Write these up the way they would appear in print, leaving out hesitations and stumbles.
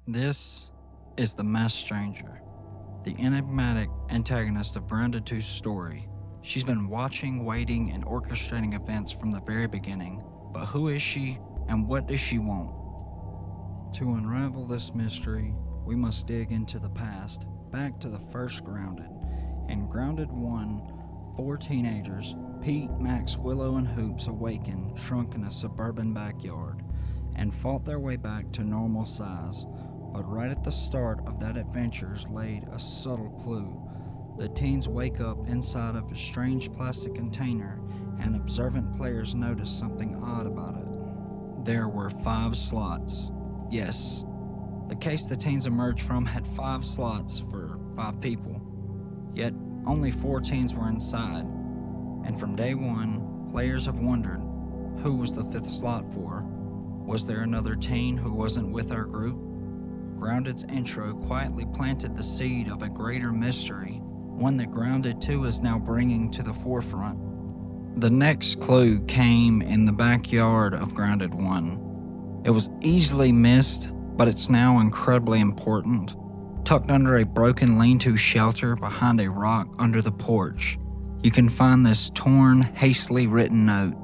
This is the Masked Stranger, the enigmatic antagonist of Grounded 2's story. She's been watching, waiting, and orchestrating events from the very beginning. But who is she, and what does she want? To unravel this mystery, we must dig into the past, back to the first Grounded. In Grounded 1, 4 teenagers, Pete, Max, Willow, and Hoops, awakened, shrunk in a suburban backyard, and fought their way back to normal size. But right at the start of that adventure's laid a subtle clue. The teens wake up inside of a strange plastic container, and observant players notice something odd about it. There were 5 slots. Yes, the case the teens emerged from had 5 slots for 5 people. Yet, only 4 teens were inside. And from day one, players have wondered, who was the 5th slot for? Was there another teen who wasn't with our group? Grounded's intro quietly planted the seed of a greater mystery, one that Grounded 2 is now bringing to the forefront. The next clue came in the backyard of Grounded 1. It was easily missed, but it's now incredibly important. Tucked under a broken lean-to shelter behind a rock under the porch, you can find this torn, hastily written note.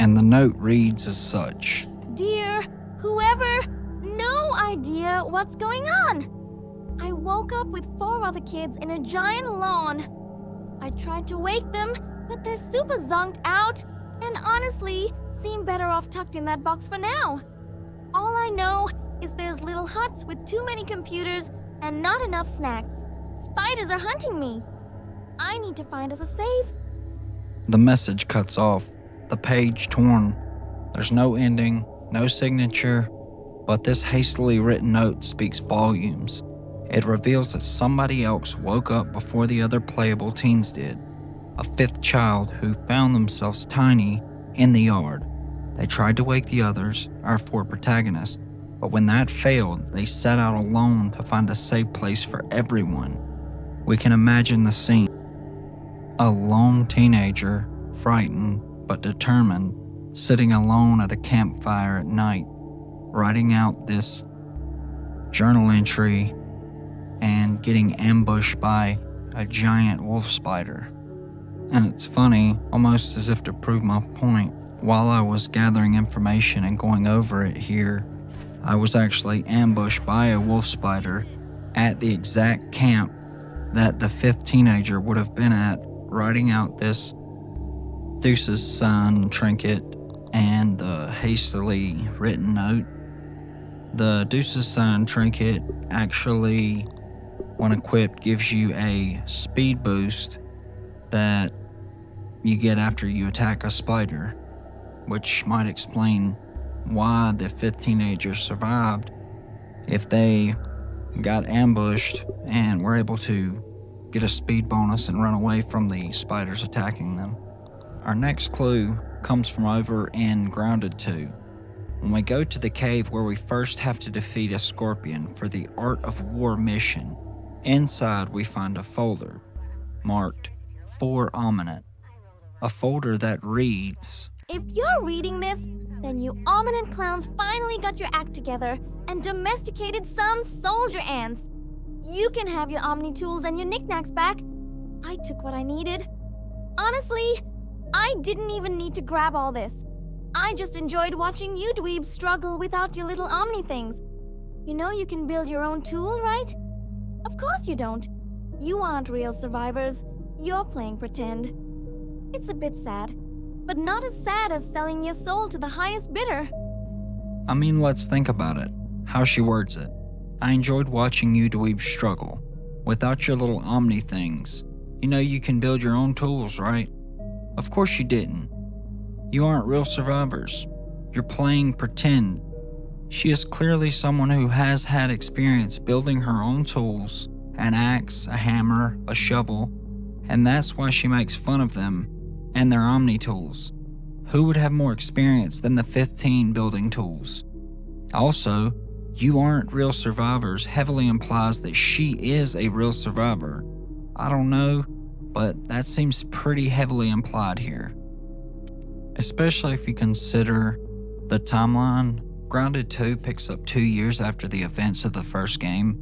And the note reads as such. Dear whoever, no idea what's going on. I woke up with 4 other kids in a giant lawn. I tried to wake them, but they're super zonked out and honestly seem better off tucked in that box for now. All I know is there's little huts with too many computers and not enough snacks. Spiders are hunting me. I need to find us a safe. The message cuts off, the page torn. There's no ending, no signature, but this hastily written note speaks volumes. It reveals that somebody else woke up before the other playable teens did. A 5th child who found themselves tiny in the yard. They tried to wake the others, our 4 protagonists, but when that failed, they set out alone to find a safe place for everyone. We can imagine the scene. A lone teenager, frightened but determined, sitting alone at a campfire at night, writing out this journal entry and getting ambushed by a giant wolf spider. And it's funny, almost as if to prove my point, while I was gathering information and going over it here, I was actually ambushed by a wolf spider at the exact camp that the 5th teenager would have been at, writing out this Deuce's sign trinket and the hastily written note. The Deuce's sign trinket actually, when equipped, gives you a speed boost that you get after you attack a spider, which might explain why the 5th teenager survived if they got ambushed and were able to get a speed bonus and run away from the spiders attacking them. Our next clue comes from over in Grounded 2. When we go to the cave where we first have to defeat a scorpion for the Art of War mission, inside we find a folder marked for Ominent. A folder that reads, If you're reading this, then you Ominent clowns finally got your act together and domesticated some soldier ants. You can have your Omni tools and your knickknacks back. I took what I needed. Honestly, I didn't even need to grab all this. I just enjoyed watching you dweebs struggle without your little Omni things. You know you can build your own tool, right? Of course you don't. You aren't real survivors. You're playing pretend. It's a bit sad, but not as sad as selling your soul to the highest bidder. I mean, let's think about it. How she words it. I enjoyed watching you dweebs struggle. Without your little Omni things, you know you can build your own tools, right? Of course you didn't. You aren't real survivors. You're playing pretend. She is clearly someone who has had experience building her own tools, an axe, a hammer, a shovel, and that's why she makes fun of them and their Omni tools. Who would have more experience than the 15 building tools? Also, you aren't real survivors heavily implies that she is a real survivor. I don't know, but that seems pretty heavily implied here. Especially if you consider the timeline. Grounded 2 picks up 2 years after the events of the first game.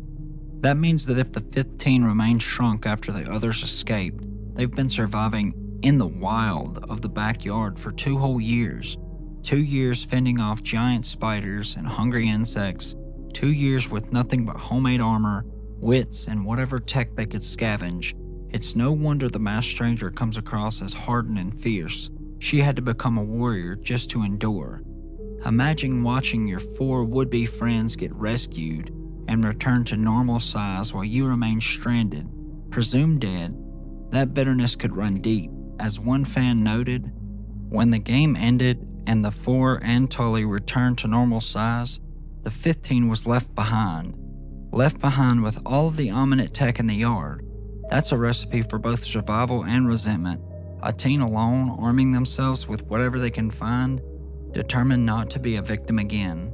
That means that if the 5th teen remains shrunk after the others escaped, they've been surviving in the wild of the backyard for 2 whole years. 2 years fending off giant spiders and hungry insects. 2 years with nothing but homemade armor, wits, and whatever tech they could scavenge. It's no wonder the masked stranger comes across as hardened and fierce. She had to become a warrior just to endure. Imagine watching your 4 would-be friends get rescued and return to normal size while you remain stranded, presumed dead. That bitterness could run deep. As one fan noted, when the game ended and the 4 and Tully returned to normal size, the 15 was left behind. Left behind with all of the Ominent tech in the yard. That's a recipe for both survival and resentment. A teen alone, arming themselves with whatever they can find, determined not to be a victim again.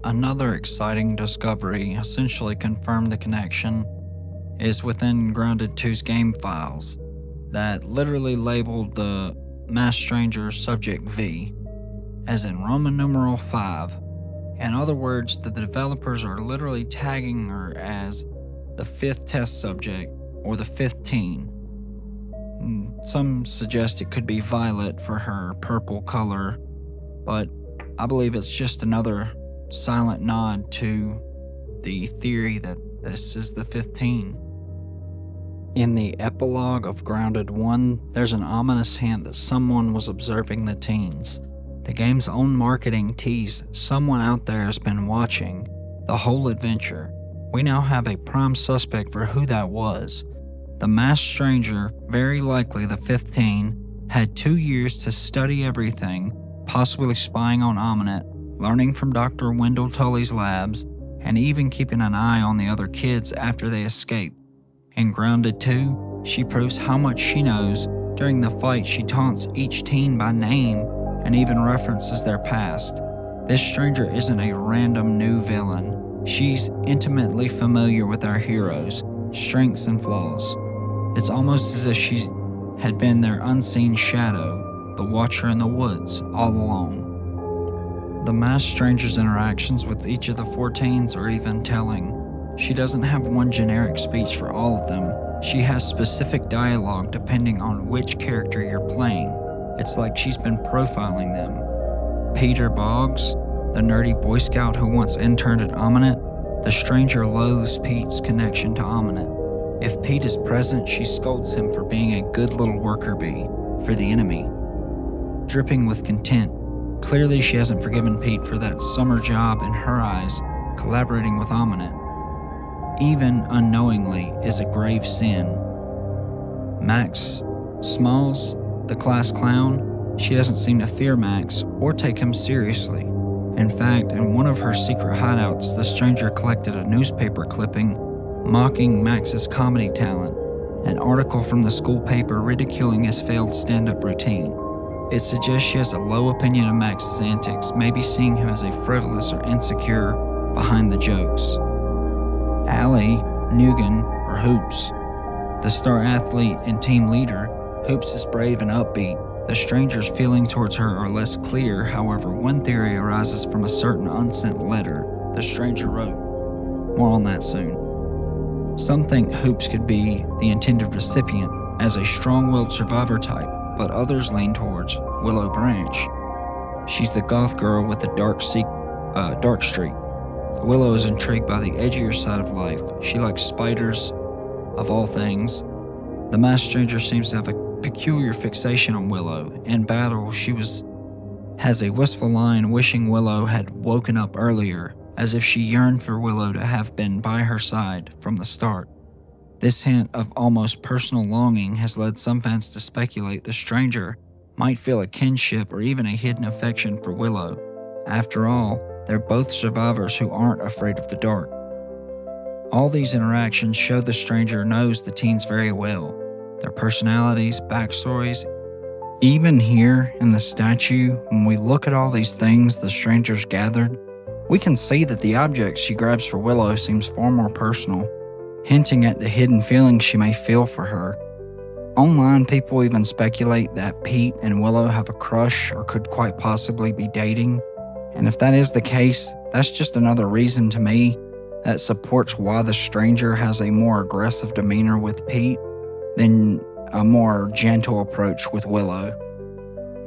Another exciting discovery essentially confirmed the connection is within Grounded 2's game files that literally labeled the masked stranger subject V, as in Roman numeral 5. In other words, the developers are literally tagging her as the 5th test subject or the 5th teen. Some suggest it could be violet for her purple color, but I believe it's just another silent nod to the theory that this is the 5th teen. In the epilogue of Grounded 1, there's an ominous hint that someone was observing the teens. The game's own marketing teased someone out there has been watching the whole adventure. We now have a prime suspect for who that was. The masked stranger, very likely the 5th teen, had 2 years to study everything, possibly spying on Ominent, learning from Dr. Wendell Tully's labs, and even keeping an eye on the other kids after they escape. In Grounded 2, she proves how much she knows. During the fight, she taunts each teen by name and even references their past. This stranger isn't a random new villain. She's intimately familiar with our heroes, strengths and flaws. It's almost as if she had been their unseen shadow, the watcher in the woods, all along. The masked stranger's interactions with each of the 4 teens are even telling. She doesn't have one generic speech for all of them. She has specific dialogue depending on which character you're playing. It's like she's been profiling them. Peter Boggs, the nerdy Boy Scout who once interned at Ominent, the stranger loathes Pete's connection to Ominent. If Pete is present, she scolds him for being a good little worker bee for the enemy. Dripping with contempt, clearly she hasn't forgiven Pete for that summer job in her eyes, collaborating with Ominent. Even unknowingly is a grave sin. Max Smalls, the class clown, she doesn't seem to fear Max or take him seriously. In fact, in one of her secret hideouts, the stranger collected a newspaper clipping mocking Max's comedy talent, an article from the school paper ridiculing his failed stand-up routine. It suggests she has a low opinion of Max's antics, maybe seeing him as a frivolous or insecure behind the jokes. Allie, Nugan, or Hoops, the star athlete and team leader, Hoops is brave and upbeat. The stranger's feelings towards her are less clear, however, one theory arises from a certain unsent letter the stranger wrote. More on that soon. Some think Hoops could be the intended recipient as a strong-willed survivor type, but others lean towards Willow Branch. She's the goth girl with the dark streak. Willow is intrigued by the edgier side of life. She likes spiders, of all things. The masked stranger seems to have a peculiar fixation on Willow. In battle, she has a wistful line wishing Willow had woken up earlier, as if she yearned for Willow to have been by her side from the start. This hint of almost personal longing has led some fans to speculate the stranger might feel a kinship or even a hidden affection for Willow. After all, they're both survivors who aren't afraid of the dark. All these interactions show the stranger knows the teens very well, their personalities, backstories. Even here in the statue, when we look at all these things the stranger's gathered, we can see that the object she grabs for Willow seems far more personal, hinting at the hidden feelings she may feel for her. Online, people even speculate that Pete and Willow have a crush or could quite possibly be dating. And if that is the case, that's just another reason to me that supports why the stranger has a more aggressive demeanor with Pete than a more gentle approach with Willow.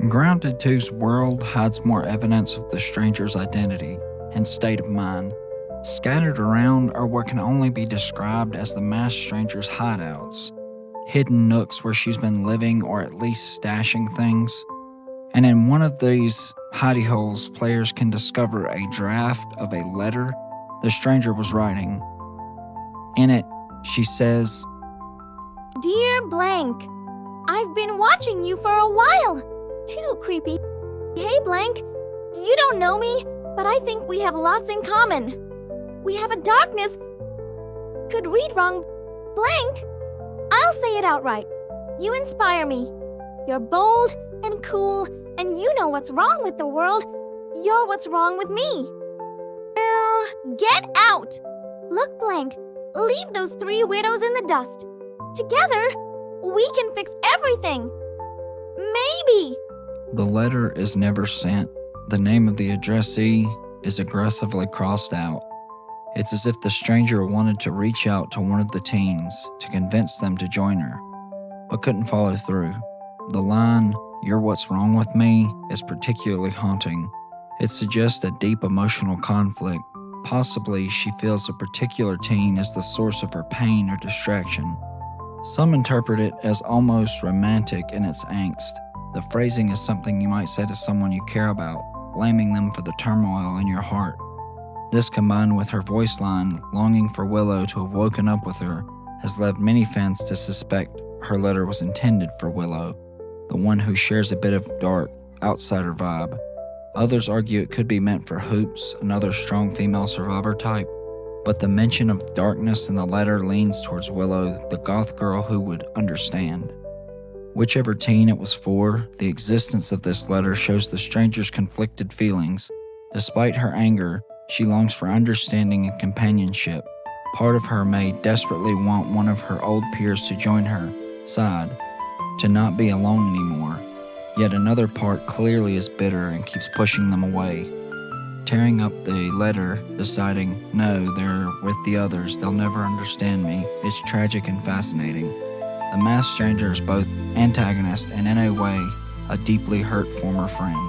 Grounded 2's world hides more evidence of the stranger's identity and state of mind. Scattered around are what can only be described as the masked stranger's hideouts, hidden nooks where she's been living or at least stashing things. And in one of these hidey holes, players can discover a draft of a letter the stranger was writing. In it, she says, Dear Blank, I've been watching you for a while. Too creepy. Hey Blank, you don't know me, but I think we have lots in common. We have a darkness. Could read wrong. Blank, I'll say it outright. You inspire me. You're bold and cool, and you know what's wrong with the world. You're what's wrong with me. Get out! Look, Blank, leave those 3 widows in the dust. Together, we can fix everything. Maybe. The letter is never sent. The name of the addressee is aggressively crossed out. It's as if the stranger wanted to reach out to one of the teens to convince them to join her, but couldn't follow through. The line, "You're what's wrong with me," is particularly haunting. It suggests a deep emotional conflict. Possibly she feels a particular teen is the source of her pain or distraction. Some interpret it as almost romantic in its angst. The phrasing is something you might say to someone you care about, blaming them for the turmoil in your heart. This, combined with her voice line, longing for Willow to have woken up with her, has led many fans to suspect her letter was intended for Willow, the one who shares a bit of dark, outsider vibe. Others argue it could be meant for Hoops, another strong female survivor type, but the mention of darkness in the letter leans towards Willow, the goth girl who would understand. Whichever teen it was for, the existence of this letter shows the stranger's conflicted feelings. Despite her anger, she longs for understanding and companionship. Part of her may desperately want one of her old peers to join her side, to not be alone anymore. Yet another part clearly is bitter and keeps pushing them away. Tearing up the letter, deciding, no, they're with the others, they'll never understand me, is tragic and fascinating. The masked stranger is both antagonist and, in a way, a deeply hurt former friend.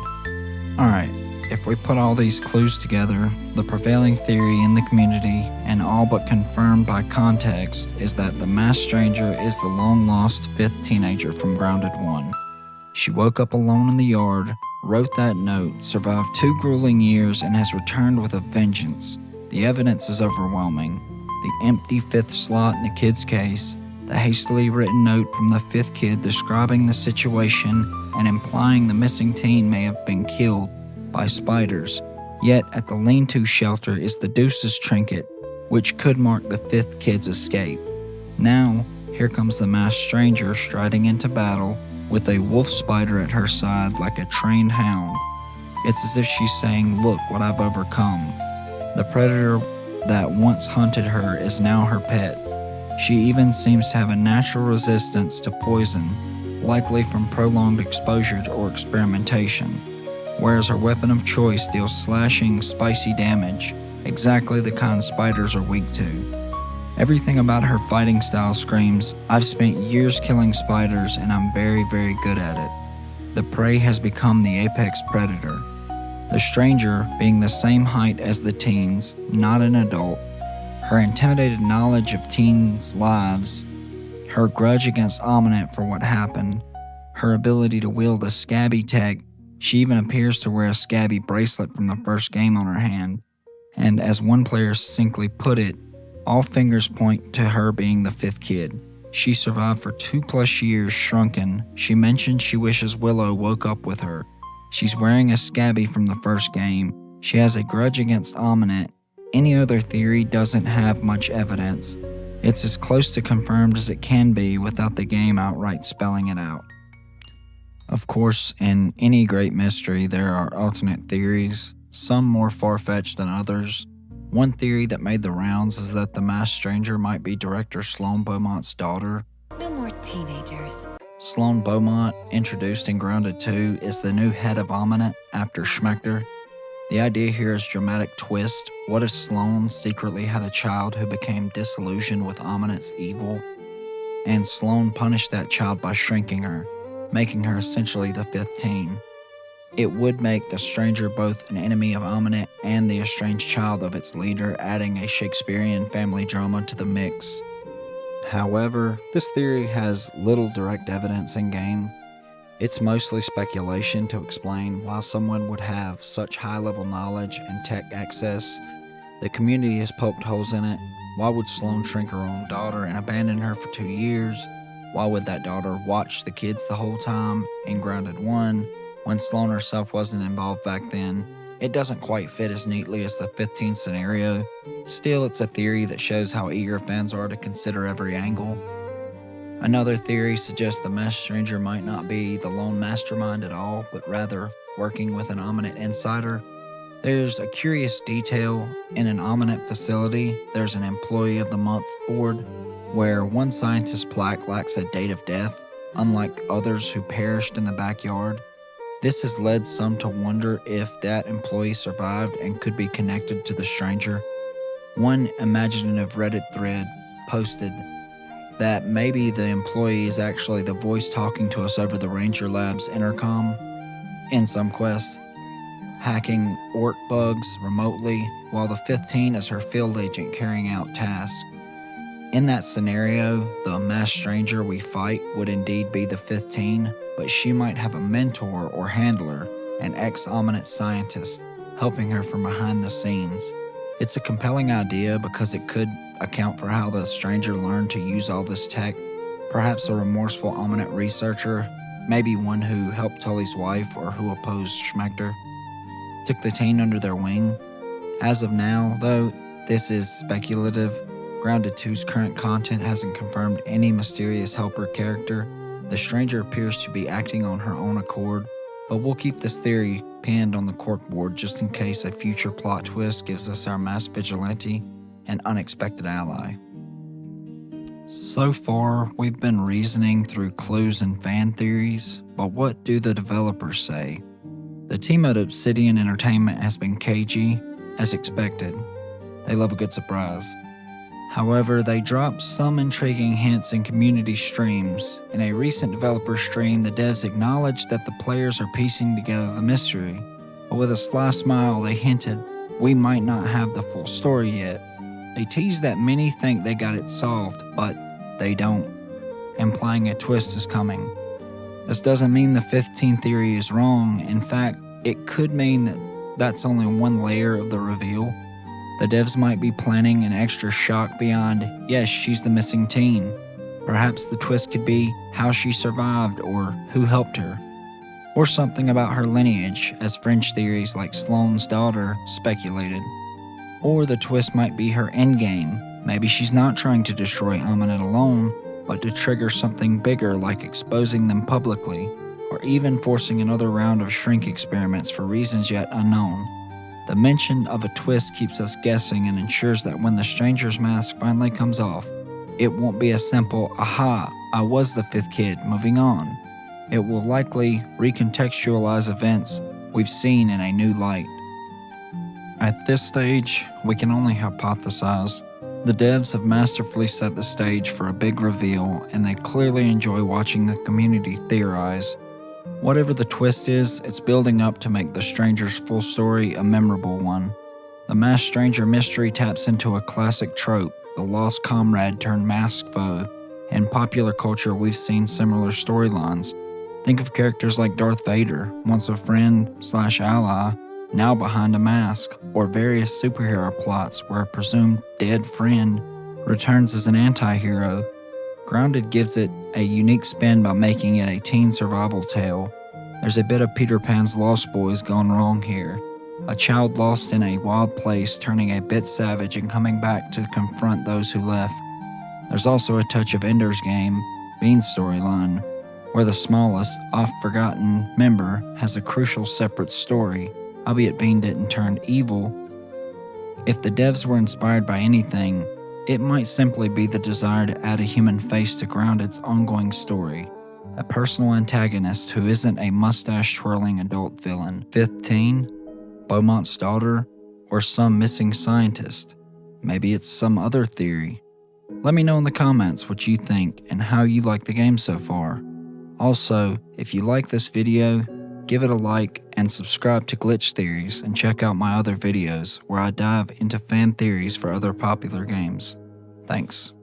Alright, if we put all these clues together, the prevailing theory in the community, and all but confirmed by context, is that the masked stranger is the long-lost 5th teenager from Grounded 1. She woke up alone in the yard, wrote that note, survived 2 grueling years, and has returned with a vengeance. The evidence is overwhelming. The empty 5th slot in the kid's case, the hastily written note from the 5th kid describing the situation and implying the missing teen may have been killed by spiders. Yet at the lean-to shelter is the Deuce's trinket, which could mark the 5th kid's escape. Now, here comes the masked stranger striding into battle with a wolf spider at her side like a trained hound. It's as if she's saying, look what I've overcome. The predator that once hunted her is now her pet. She even seems to have a natural resistance to poison, likely from prolonged exposure or experimentation, whereas her weapon of choice deals slashing, spicy damage, exactly the kind spiders are weak to. Everything about her fighting style screams, I've spent years killing spiders and I'm very, very good at it. The prey has become the apex predator. The stranger, being the same height as the teens, not an adult, her intimidated knowledge of teens' lives, her grudge against Ominent for what happened, her ability to wield a scabby tech, she even appears to wear a scabby bracelet from the first game on her hand, and as one player succinctly put it, all fingers point to her being the 5th kid. She survived for 2+ years shrunken. She mentioned she wishes Willow woke up with her. She's wearing a scabby from the first game. She has a grudge against Ominent. Any other theory doesn't have much evidence. It's as close to confirmed as it can be without the game outright spelling it out. Of course, in any great mystery, there are alternate theories, some more far-fetched than others. One theory that made the rounds is that the masked stranger might be director Sloan Beaumont's daughter. No more teenagers. Sloan Beaumont, introduced in Grounded 2, is the new head of Ominent after Schmechter. The idea here is dramatic twist. What if Sloane secretly had a child who became disillusioned with Ominent's evil? And Sloane punished that child by shrinking her, making her essentially the 15. It would make the stranger both an enemy of Ominent and the estranged child of its leader, adding a Shakespearean family drama to the mix. However, this theory has little direct evidence in game. It's mostly speculation to explain why someone would have such high-level knowledge and tech access. The community has poked holes in it. Why would Sloane shrink her own daughter and abandon her for 2 years? Why would that daughter watch the kids the whole time in Grounded 1 when Sloane herself wasn't involved back then? It doesn't quite fit as neatly as the 15 scenario. Still, it's a theory that shows how eager fans are to consider every angle. Another theory suggests the masked stranger might not be the lone mastermind at all, but rather working with an Ominent insider. There's a curious detail. In an Ominent facility, there's an Employee of the Month board, where one scientist's plaque lacks a date of death, unlike others who perished in the backyard. This has led some to wonder if that employee survived and could be connected to the stranger. One imaginative Reddit thread posted that maybe the employee is actually the voice talking to us over the Ranger Lab's intercom in some quest, hacking orc bugs remotely, while the 15 is her field agent carrying out tasks. In that scenario, the masked stranger we fight would indeed be the 15, but she might have a mentor or handler, an ex-Ominent scientist, helping her from behind the scenes. It's a compelling idea because it could account for how the stranger learned to use all this tech. Perhaps a remorseful Ominent researcher, maybe one who helped Tully's wife or who opposed Schmechter, took the teen under their wing. As of now, though, this is speculative. Grounded 2's current content hasn't confirmed any mysterious helper character. The stranger appears to be acting on her own accord, but we'll keep this theory pinned on the corkboard just in case a future plot twist gives us our masked vigilante an unexpected ally. So far, we've been reasoning through clues and fan theories, but what do the developers say? The team at Obsidian Entertainment has been cagey, as expected. They love a good surprise. However, they dropped some intriguing hints in community streams. In a recent developer stream, the devs acknowledged that the players are piecing together the mystery, but with a sly smile they hinted, "We might not have the full story yet." They teased that many think they got it solved, but they don't, implying a twist is coming. This doesn't mean the 15 theory is wrong. In fact, it could mean that that's only one layer of the reveal. The devs might be planning an extra shock beyond, yes, she's the missing teen. Perhaps the twist could be how she survived or who helped her, or something about her lineage, as fringe theories like Sloane's daughter speculated. Or the twist might be her endgame. Maybe she's not trying to destroy Ominent alone, but to trigger something bigger like exposing them publicly, or even forcing another round of shrink experiments for reasons yet unknown. The mention of a twist keeps us guessing and ensures that when the stranger's mask finally comes off, it won't be a simple, "Aha, I was the fifth kid, moving on." It will likely recontextualize events we've seen in a new light. At this stage, we can only hypothesize. The devs have masterfully set the stage for a big reveal, and they clearly enjoy watching the community theorize. Whatever the twist is, it's building up to make the stranger's full story a memorable one. The masked stranger mystery taps into a classic trope, the lost comrade turned masked foe. In popular culture, we've seen similar storylines. Think of characters like Darth Vader, once a friend/ally, now behind a mask, or various superhero plots where a presumed dead friend returns as an anti-hero. Grounded gives it a unique spin by making it a teen survival tale. There's a bit of Peter Pan's Lost Boys gone wrong here. A child lost in a wild place turning a bit savage and coming back to confront those who left. There's also a touch of Ender's Game, Bean's storyline, where the smallest, oft-forgotten member has a crucial separate story, albeit Bean didn't turn evil. If the devs were inspired by anything, it might simply be the desire to add a human face to Grounded's ongoing story, a personal antagonist who isn't a mustache-twirling adult villain. 15? Beaumont's daughter, or some missing scientist? Maybe it's some other theory. Let me know in the comments what you think and how you like the game so far. Also, if you like this video, give it a like and subscribe to Glitch Theories and check out my other videos where I dive into fan theories for other popular games. Thanks.